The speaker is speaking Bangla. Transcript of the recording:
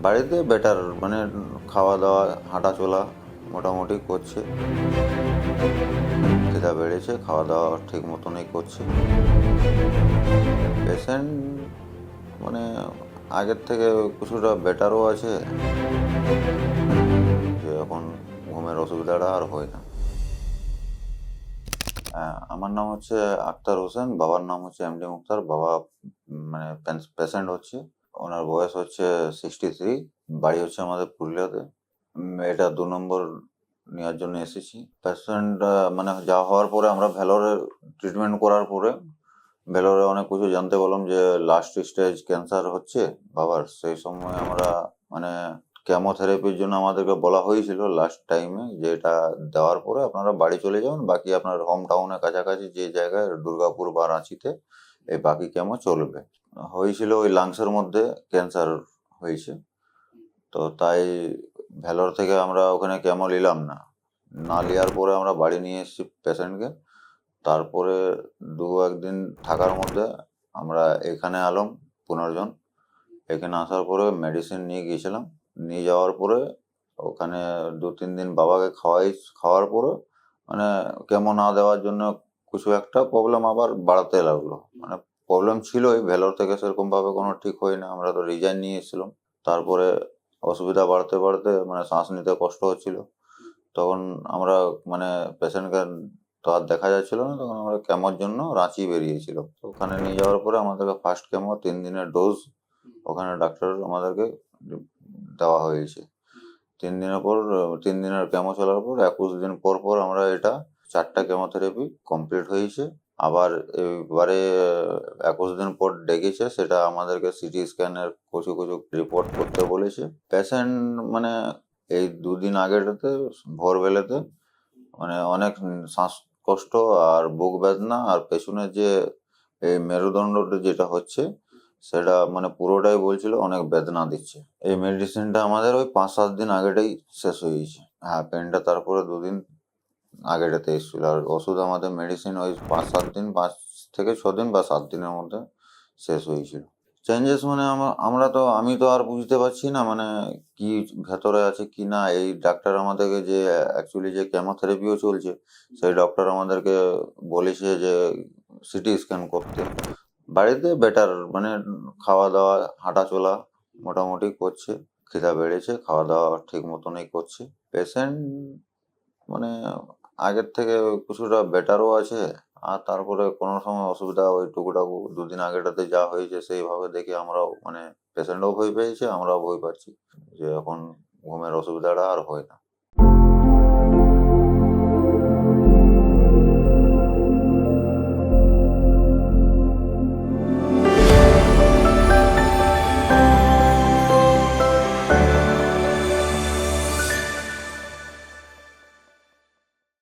বাড়িতে বেটার, মানে খাওয়া দাওয়া হাঁটা চলা মোটামুটি করছে, খিদা বেড়েছে, খাওয়া দাওয়া ঠিক মতনই করছে। পেশেন্ট মানে আগের থেকে কিছুটা বেটারও আছে, যে এখন ঘুমের অসুবিধাটা আর হয় না। আমার নাম হচ্ছে আক্তার হোসেন, বাবার নাম হচ্ছে এমডি মুক্তার। বাবা মানে পেশেন্ট হচ্ছে, ওনার বয়স হচ্ছে 63, বাড়ি হচ্ছে আমাদের পুরুলিয়াতে। এটা 2 নম্বর নেওয়ার জন্য এসেছি। পেশেন্ট মানে যা হওয়ার পরে আমরা ভেলোরে ট্রিটমেন্ট করার পরে ভেলোরে অনেক কিছু জানতে পারলাম যে লাস্ট স্টেজ ক্যান্সার হচ্ছে বাবার। সেই সময় আমরা মানে কেমোথেরাপির জন্য আমাদেরকে বলা হয়েছিল লাস্ট টাইমে, যে এটা দেওয়ার পরে আপনারা বাড়ি চলে যাবেন, বাকি আপনার হোম টাউনের কাছাকাছি যে জায়গায় দুর্গাপুর বা রাঁচিতে এই বাকি কেমো চলবে। হয়েছিল ওই লাংসের মধ্যে ক্যান্সার হয়েছে, তো তাই ভেলোর থেকে আমরা ওখানে কেমো নিলাম না। না নেওয়ার পরে আমরা বাড়ি নিয়ে এসেছি পেশেন্টকে। তারপরে 1 দিন থাকার মধ্যে আমরা এখানে এলাম পুনর্জন। এখানে আসার পরে মেডিসিন নিয়ে গিয়েছিলাম। নিয়ে যাওয়ার পরে ওখানে 2-3 দিন বাবাকে খাওয়ার পরে মানে কেমো না দেওয়ার জন্য কিছু একটা প্রবলেম আবার বাড়াতে লাগলো। মানে প্রবলেম ছিলই, ভেলোর থেকে সেরকমভাবে কোনো ঠিক হয় না, আমরা তো রিজাইন নিয়ে এসেছিলাম। তারপরে অসুবিধা বাড়তে বাড়তে মানে শ্বাস নিতে কষ্ট হচ্ছিল। তখন আমরা মানে পেশেন্টকে তো আর দেখা যাচ্ছিল না, তখন আমরা কেমোর জন্য রাঁচি বেরিয়েছিল। তো ওখানে নিয়ে যাওয়ার পরে আমাদেরকে ফার্স্ট কেমো 3 দিনের ডোজ ওখানে ডাক্তার আমাদেরকে দেওয়া হয়েছে। 3 দিনের পর 3 দিনের কেমো চলার পর 21 দিন পর পর আমরা এটা 4টা কেমোথেরাপি কমপ্লিট হয়েছে। আবার এবারে 21 দিন পর ডেকেছে, সেটা আমাদেরকে সিটি স্ক্যানের কিছু কিছু রিপোর্ট করতে বলেছে। পেশেন্ট মানে এই 2 দিন আগেটাতে ভোরবেলাতে মানে অনেক শ্বাসকষ্ট আর বুক বেদনা, আর পেছনে যে এই মেরুদণ্ডটা যেটা হচ্ছে সেটা মানে পুরোটাই বলছিল অনেক বেদনা দিচ্ছে। এই মেডিসিনটা আমাদের ওই 5-7 দিন আগেটাই শেষ হয়ে গেছে। হ্যাঁ, পেনটা তারপরে 2 দিন আগেটাতে এসেছিল। আর ওষুধ আমাদের মেডিসিন ওই 5-7 দিন, 5 থেকে 6 দিন বা 7 দিনের মধ্যে শেষ হয়েছিল। চেঞ্জেস মানে আমি তো আর বুঝতে পারছি না মানে কি ভেতরে আছে কি না। এই ডাক্তার আমাদেরকে যে অ্যাকচুয়ালি যে কেমোথেরাপিও চলছে, সেই ডক্টর আমাদেরকে বলেছে যে সিটি স্ক্যান করতে। বাড়িতে বেটার, মানে খাওয়া দাওয়া হাঁটা চলা মোটামুটি করছে, খিদা বেড়েছে, খাওয়া দাওয়া ঠিক মতনই করছে। পেশেন্ট মানে আগের থেকে কিছুটা বেটারও আছে। আর তারপরে কোনো সময় অসুবিধা ওই টুকুটাকু 2 দিন আগেটাতে যা হয়েছে সেইভাবে দেখে আমরাও মানে পেশেন্টও ভয় পেয়েছে, আমরাও ভয় পাচ্ছি যে এখন ঘুমের অসুবিধাটা আর হয় না।